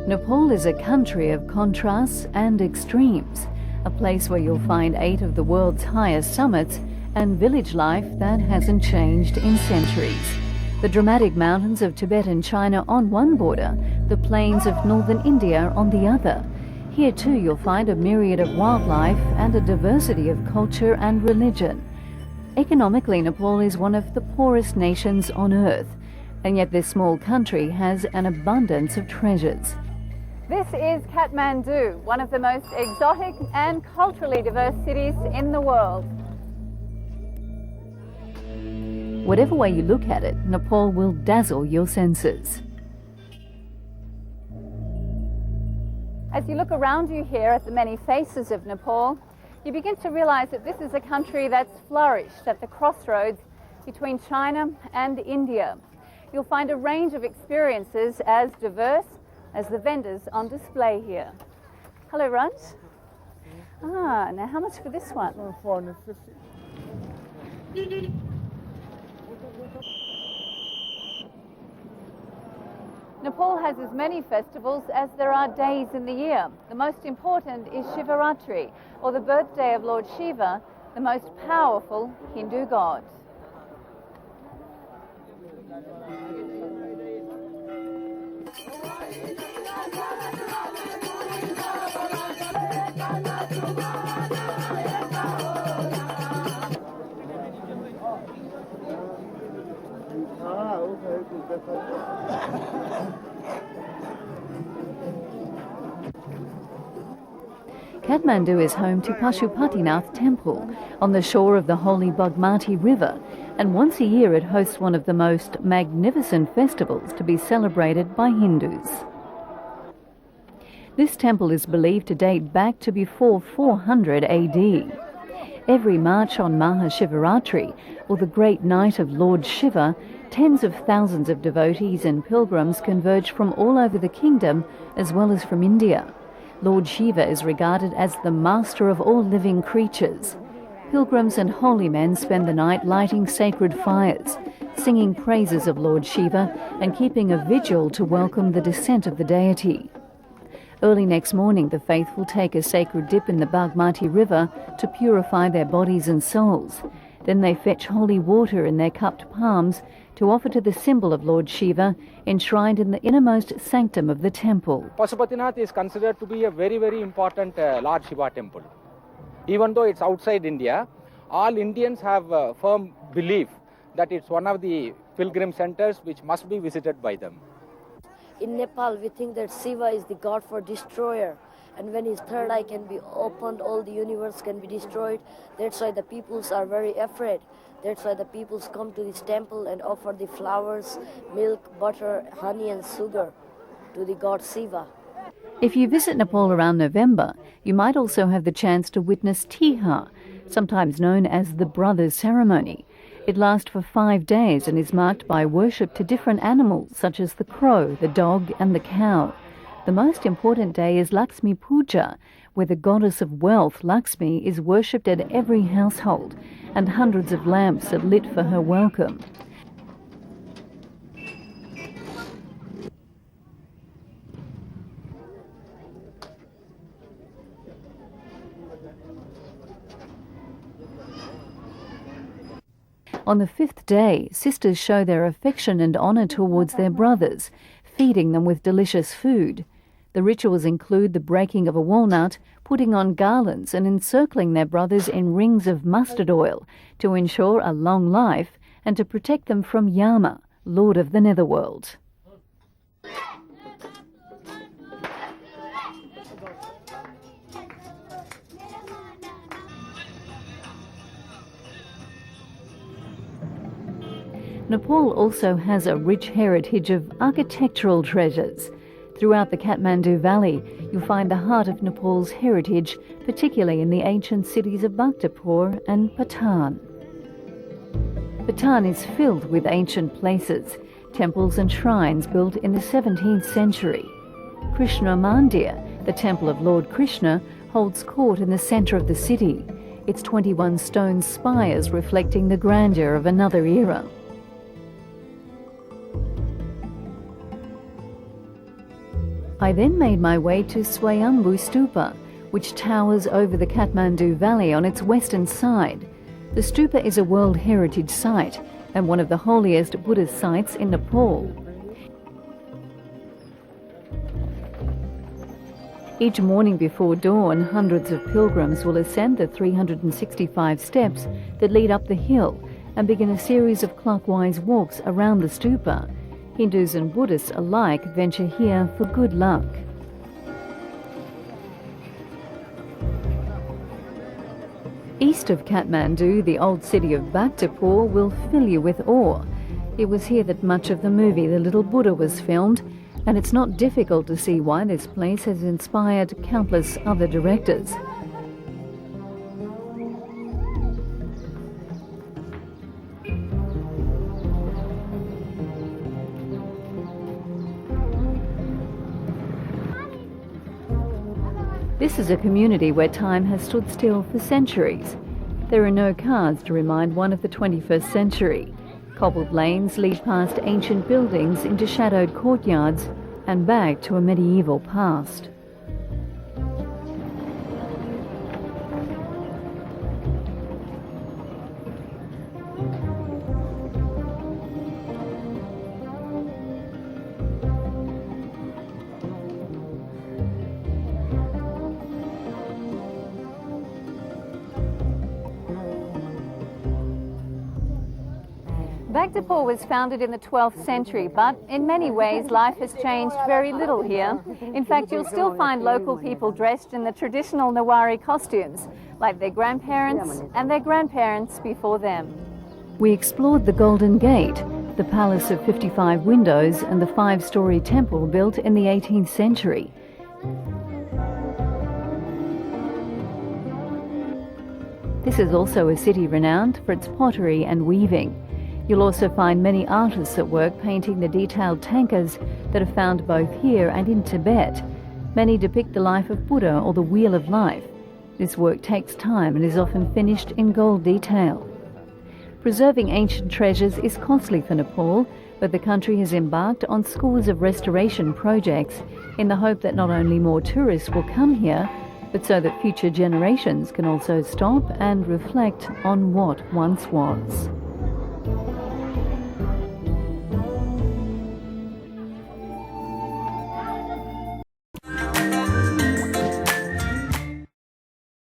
Nepal is a country of contrasts and extremes, a place where you'll find 8 of the world's highest summits and village life that hasn't changed in centuries. The dramatic mountains of Tibet and China on one border, the plains of northern India on the other. Here too you'll find a myriad of wildlife and a diversity of culture and religion. Economically, Nepal is one of the poorest nations on earth, and yet this small country has an abundance of treasures. This is Kathmandu, one of the most exotic and culturally diverse cities in the world. Whatever way you look at it, Nepal will dazzle your senses. As you look around you here at the many faces of Nepal, you begin to realize that this is a country that's flourished at the crossroads between China and India. You'll find a range of experiences as diverse as the vendors on display here. Hello, Raj. Now how much for this one? 450. Nepal has as many festivals as there are days in the year. The most important is Shivaratri, or the birthday of Lord Shiva, the most powerful Hindu god. Kathmandu is home to Pashupatinath Temple on the shore of the holy Bagmati River, and once a year it hosts one of the most magnificent festivals to be celebrated by Hindus. This temple is believed to date back to before 400 AD. Every March on Mahashivaratri, or the great night of Lord Shiva, tens of thousands of devotees and pilgrims converge from all over the kingdom as well as from India. Lord Shiva is regarded as the master of all living creatures. Pilgrims and holy men spend the night lighting sacred fires, singing praises of Lord Shiva and keeping a vigil to welcome the descent of the deity. Early next morning, the faithful take a sacred dip in the Bagmati River to purify their bodies and souls. Then they fetch holy water in their cupped palms to offer to the symbol of Lord Shiva enshrined in the innermost sanctum of the temple. Pashupatinath is considered to be a very, very important Lord Shiva temple. Even though it's outside India, all Indians have a firm belief that it's one of the pilgrim centers which must be visited by them. In Nepal, we think that Shiva is the god for destroyer, and when his third eye can be opened, all the universe can be destroyed. That's why the peoples are very afraid. That's why the peoples come to this temple and offer the flowers, milk, butter, honey and sugar to the god Shiva. If you visit Nepal around November, you might also have the chance to witness Tiha, sometimes known as the Brothers' Ceremony. It lasts for 5 days and is marked by worship to different animals such as the crow, the dog and the cow. The most important day is Lakshmi Puja, where the goddess of wealth, Lakshmi, is worshipped at every household, and hundreds of lamps are lit for her welcome. On the 5th day, sisters show their affection and honour towards their brothers, feeding them with delicious food. The rituals include the breaking of a walnut, putting on garlands and encircling their brothers in rings of mustard oil to ensure a long life and to protect them from Yama, Lord of the Netherworld. Nepal also has a rich heritage of architectural treasures. Throughout the Kathmandu Valley, you'll find the heart of Nepal's heritage, particularly in the ancient cities of Bhaktapur and Patan. Patan is filled with ancient places, temples and shrines built in the 17th century. Krishna Mandir, the temple of Lord Krishna, holds court in the centre of the city, its 21 stone spires reflecting the grandeur of another era. I then made my way to Swayambhu Stupa, which towers over the Kathmandu Valley on its western side. The stupa is a World Heritage Site and one of the holiest Buddhist sites in Nepal. Each morning before dawn, hundreds of pilgrims will ascend the 365 steps that lead up the hill and begin a series of clockwise walks around the stupa. Hindus and Buddhists alike venture here for good luck. East of Katmandu, the old city of Bhaktapur will fill you with awe. It was here that much of the movie The Little Buddha was filmed, and it's not difficult to see why this place has inspired countless other directors. This is a community where time has stood still for centuries. There are no cars to remind one of the 21st century. Cobbled lanes lead past ancient buildings into shadowed courtyards and back to a medieval past. Bhaktapur was founded in the 12th century, but in many ways life has changed very little here. In fact, you'll still find local people dressed in the traditional Newari costumes, like their grandparents and their grandparents before them. We explored the Golden Gate, the palace of 55 windows and the 5-story temple built in the 18th century. This is also a city renowned for its pottery and weaving. You'll also find many artists at work painting the detailed tankas that are found both here and in Tibet. Many depict the life of Buddha or the Wheel of Life. This work takes time and is often finished in gold detail. Preserving ancient treasures is costly for Nepal, but the country has embarked on scores of restoration projects in the hope that not only more tourists will come here, but so that future generations can also stop and reflect on what once was.